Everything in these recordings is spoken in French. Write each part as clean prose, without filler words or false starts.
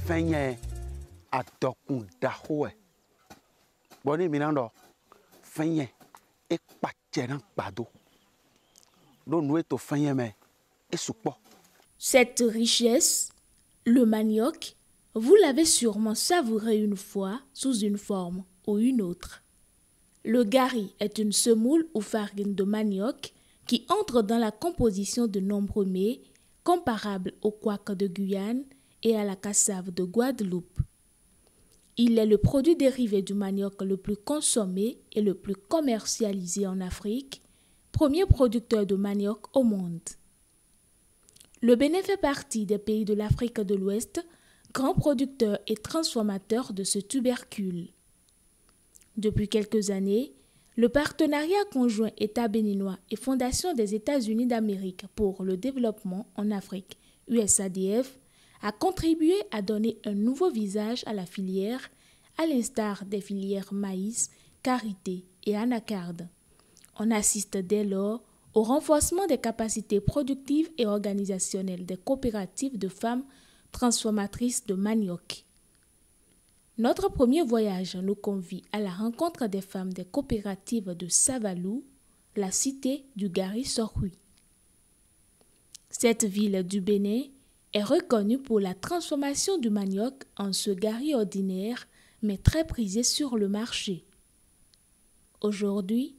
fenye adokun dahoe. Boni minando fenye e patchenan pado. Do nous to fenye me e supo. Cette richesse, le manioc, vous l'avez sûrement savouré une fois sous une forme ou une autre. Le gari est une semoule ou farine de manioc qui entre dans la composition de nombreux mets comparables au couac de Guyane et à la cassave de Guadeloupe. Il est le produit dérivé du manioc le plus consommé et le plus commercialisé en Afrique, premier producteur de manioc au monde. Le Bénin fait partie des pays de l'Afrique de l'Ouest, grand producteur et transformateur de ce tubercule. Depuis quelques années, le partenariat conjoint État béninois et Fondation des États-Unis d'Amérique pour le développement en Afrique, USADF, a contribué à donner un nouveau visage à la filière, à l'instar des filières maïs, karité et anacarde. On assiste dès lors au renforcement des capacités productives et organisationnelles des coopératives de femmes transformatrices de manioc. Notre premier voyage nous convie à la rencontre des femmes des coopératives de Savalou, la cité du Gari Sorhui. Cette ville du Bénin est reconnue pour la transformation du manioc en ce gari ordinaire, mais très prisé sur le marché. Aujourd'hui,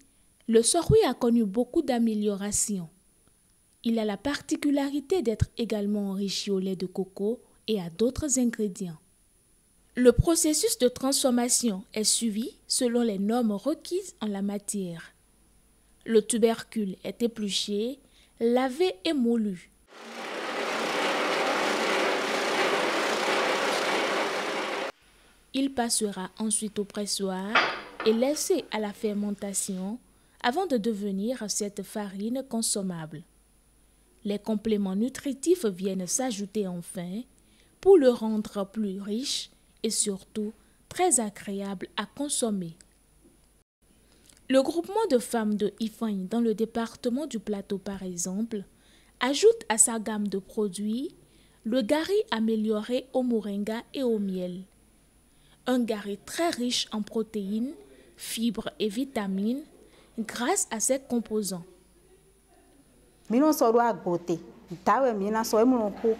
le sorhui a connu beaucoup d'améliorations. Il a la particularité d'être également enrichi au lait de coco et à d'autres ingrédients. Le processus de transformation est suivi selon les normes requises en la matière. Le tubercule est épluché, lavé et moulu. Il passera ensuite au pressoir et laissé à la fermentation avant de devenir cette farine consommable. Les compléments nutritifs viennent s'ajouter enfin pour le rendre plus riche et surtout très agréable à consommer. Le groupement de femmes de Ifeanyi dans le département du Plateau par exemple ajoute à sa gamme de produits le gari amélioré au moringa et au miel. Un gari très riche en protéines, fibres et vitamines grâce à ses composants. Mino so do agbote tawe mina so emu ko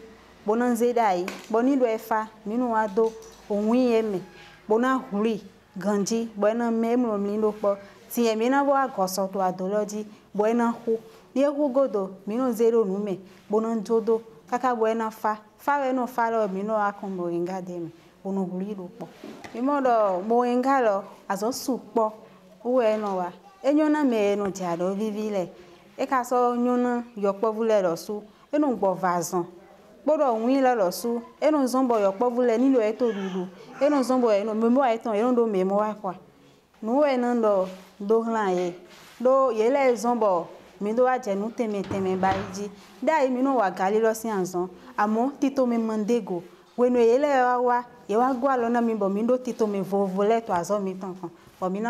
bonan zedai boni do efa mino ado onwi eme bona huri ganji bona memo mino po ti emi na bo agoso to adoloji bona hu ni hu godo mino zero nume bonan jodo kaka bona fa we no fa lo mino akombo ingade bono huri do po mimo do mo ingalo azo supo uwe no wa enyo na me no jado vivile e ka so nyona yokpo vule losu enu gbo vazon gbodo win le losu enu zombo yokpo vule nilo e to dudu enu zombo enu memo eton enu do memo wa kwa nu we na do hlan ye do ye le zombo mi do aje nu teme baiji dai mi no wa gali lo si anzon amo tito me mandego wenu ye le wa ye wa gwa lo na mi bo mi do tito me vovole to azo mi ton kan Nous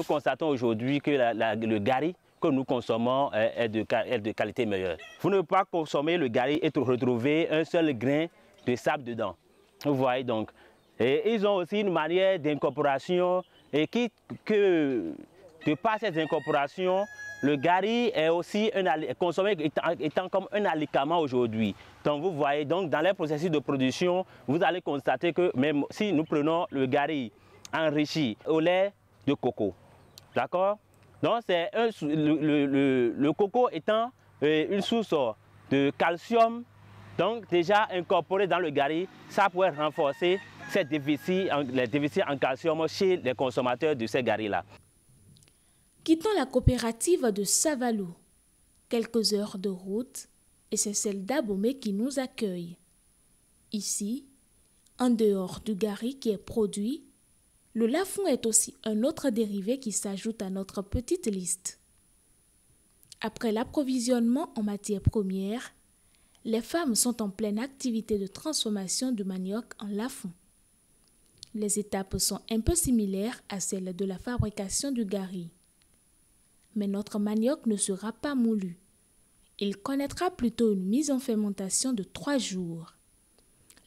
constatons aujourd'hui que le gari que nous consommons est de qualité meilleure. Vous ne pouvez pas consommer le gari et retrouver un seul grain de sable dedans. Vous voyez donc. Et ils ont aussi une manière d'incorporation et de par cette incorporation, le gari est aussi consommé étant comme un alicament aujourd'hui. Donc vous voyez, donc dans les processus de production, vous allez constater que même si nous prenons le gari enrichi au lait de coco, d'accord? Donc c'est le coco étant une source de calcium, donc déjà incorporé dans le gari, ça pourrait renforcer les déficits en calcium chez les consommateurs de ces garis-là. Quittons la coopérative de Savalou, quelques heures de route, et c'est celle d'Abomey qui nous accueille. Ici, en dehors du gari qui est produit, le lafou est aussi un autre dérivé qui s'ajoute à notre petite liste. Après l'approvisionnement en matières premières, les femmes sont en pleine activité de transformation du manioc en lafou. Les étapes sont un peu similaires à celles de la fabrication du gari. Mais notre manioc ne sera pas moulu. il connaîtra plutôt une mise en fermentation de 3 jours.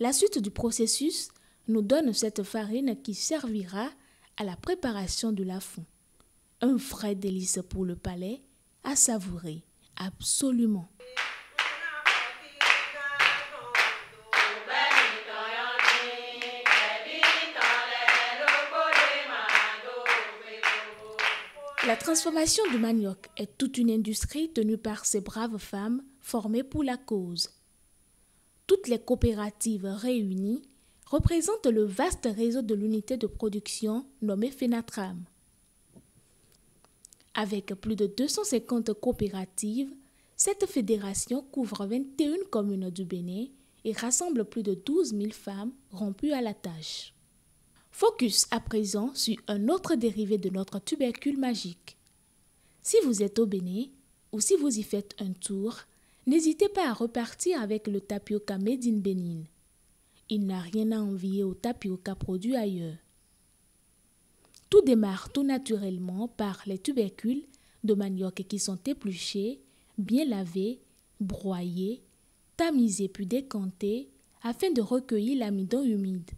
La suite du processus nous donne cette farine qui servira à la préparation de la fond. Un vrai délice pour le palais, à savourer, absolument. La transformation du manioc est toute une industrie tenue par ces braves femmes formées pour la cause. Toutes les coopératives réunies représentent le vaste réseau de l'unité de production nommée FENATRAM. Avec plus de 250 coopératives, cette fédération couvre 21 communes du Bénin et rassemble plus de 12 000 femmes rompues à la tâche. Focus à présent sur un autre dérivé de notre tubercule magique. Si vous êtes au Bénin ou si vous y faites un tour, n'hésitez pas à repartir avec le tapioca made in Bénin. Il n'a rien à envier au tapioca produit ailleurs. Tout démarre tout naturellement par les tubercules de manioc qui sont épluchés, bien lavés, broyés, tamisés puis décantés afin de recueillir l'amidon humide.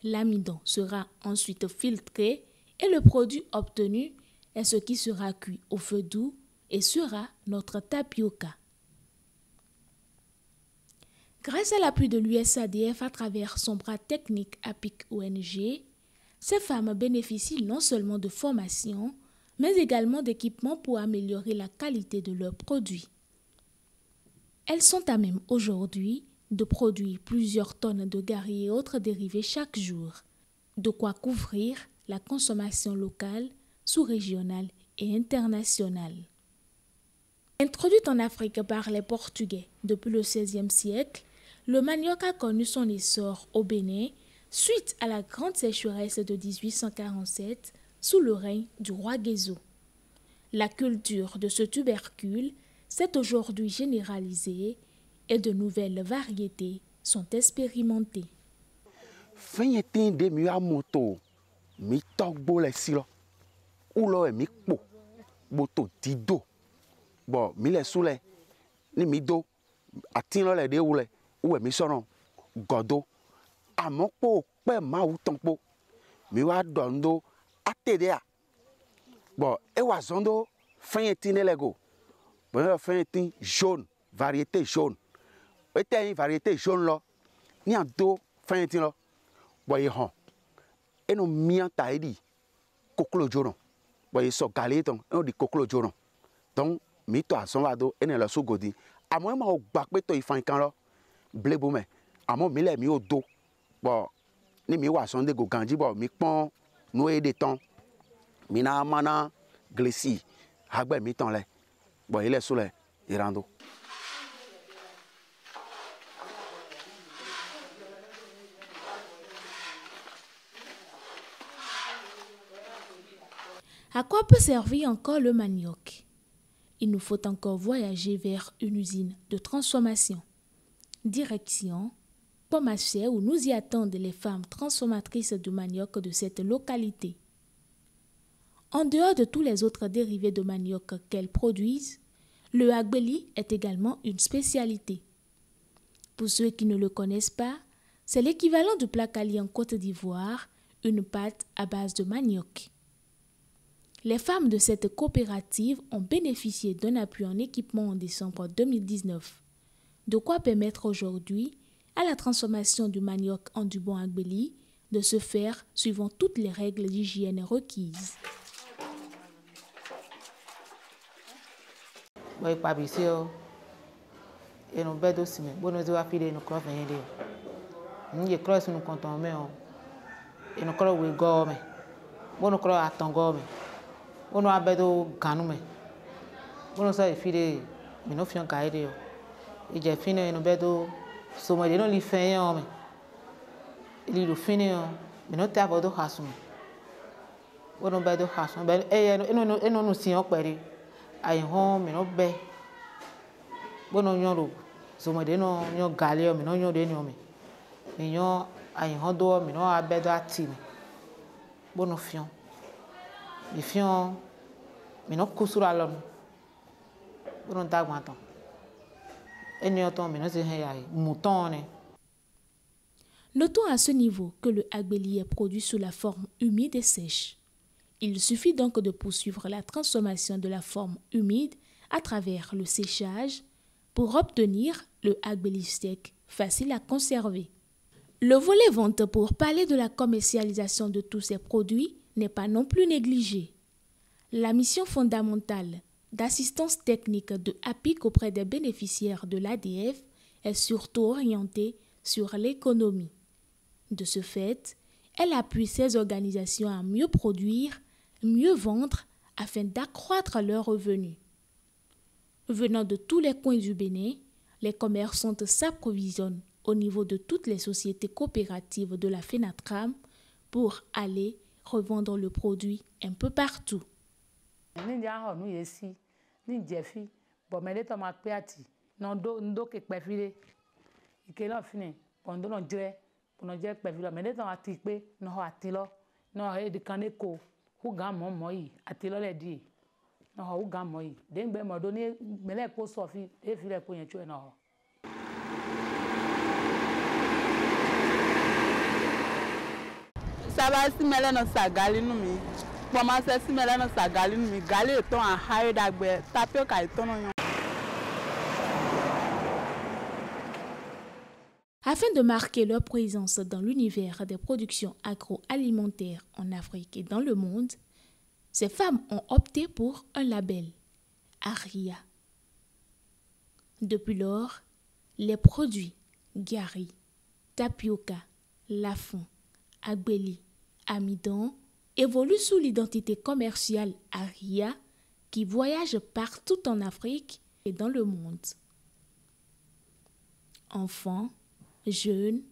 L'amidon sera ensuite filtré et le produit obtenu est ce qui sera cuit au feu doux et sera notre tapioca. Grâce à l'appui de l'USADF à travers son bras technique APIC ONG, ces femmes bénéficient non seulement de formation, mais également d'équipements pour améliorer la qualité de leurs produits. Elles sont à même aujourd'hui de produire plusieurs tonnes de gari et autres dérivés chaque jour, de quoi couvrir la consommation locale, sous-régionale et internationale. Introduite en Afrique par les Portugais depuis le XVIe siècle, le manioc a connu son essor au Bénin suite à la grande sécheresse de 1847 sous le règne du roi Guézo. La culture de ce tubercule s'est aujourd'hui généralisée et de nouvelles variétés sont expérimentées. Fenyetin de mi amoto mi togbo le silo ulo e mi kpo boto dido bo mi le sule ni mi do atin lo le de wule uwe mi sono godo amokpo pe ma utonpo mi wa dondo atede a bo e wa zondo fenyetin le go bo fenyetin jaune variété jaune était une variété jaune là ni en do fenyetin lo boy hon et no mian taidi koklo jono boy so galeton e di koklo jono donc mi to ason wa do ene lo so godi amo ma o gba pe to ifan kan lo blebo me amo mi le mi o do bo ni mi wa son de go ganji bo mi pon no e de ton mi na mana glesi agbe mi ton le bo ile so le irando. À quoi peut servir encore le manioc? Il nous faut encore voyager vers une usine de transformation. Direction Pomaché où nous y attendent les femmes transformatrices de manioc de cette localité. En dehors de tous les autres dérivés de manioc qu'elles produisent, le agbeli est également une spécialité. Pour ceux qui ne le connaissent pas, c'est l'équivalent du placali en Côte d'Ivoire, une pâte à base de manioc. Les femmes de cette coopérative ont bénéficié d'un appui en équipement en décembre 2019, de quoi permettre aujourd'hui à la transformation du manioc en du bon agbeli de se faire suivant toutes les règles d'hygiène requises. Boy pabisio e no bedo sime bono zo afide no cross en de nje cross no konton me o e no cross we go me bono cross atongo me bono abedo ganu me bono so ifide me no fion kaide o e je fine no bedo so mo de no li fen o me li do fine o me no te abodo hasu bono bedo hasu be e no si o pere ai hon me no be bono nyoro so mo de no nyo gale o me no nyo de no me me nyo ai hon do me no abedo ati me bono fion me fion me no kusura lo bono dagwanton Notons à ce niveau que le agbeli est produit sous la forme humide et sèche. Il suffit donc de poursuivre la transformation de la forme humide à travers le séchage pour obtenir le agbeli sec, facile à conserver. Le volet vente, pour parler de la commercialisation de tous ces produits, n'est pas non plus négligé. La mission fondamentale d'assistance technique de APIC auprès des bénéficiaires de l'ADF est surtout orientée sur l'économie. De ce fait, elle appuie ces organisations à mieux produire, mieux vendre afin d'accroître leurs revenus. Venant de tous les coins du Bénin, les commerçantes s'approvisionnent au niveau de toutes les sociétés coopératives de la FENATRAM pour aller revendre le produit un peu partout. Afin de marquer leur présence dans l'univers des productions agroalimentaires en Afrique et dans le monde, ces femmes ont opté pour un label, Aria. Depuis lors, les produits Gari, Tapioca, Lafon, Agbeli, Amidon évoluent sous l'identité commerciale Aria qui voyage partout en Afrique et dans le monde. Enfants, jeunes,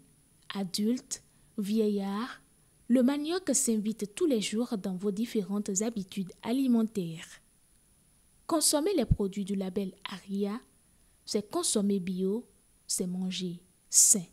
adultes, vieillards, le manioc s'invite tous les jours dans vos différentes habitudes alimentaires. Consommer les produits du label Aria, c'est consommer bio, c'est manger sain.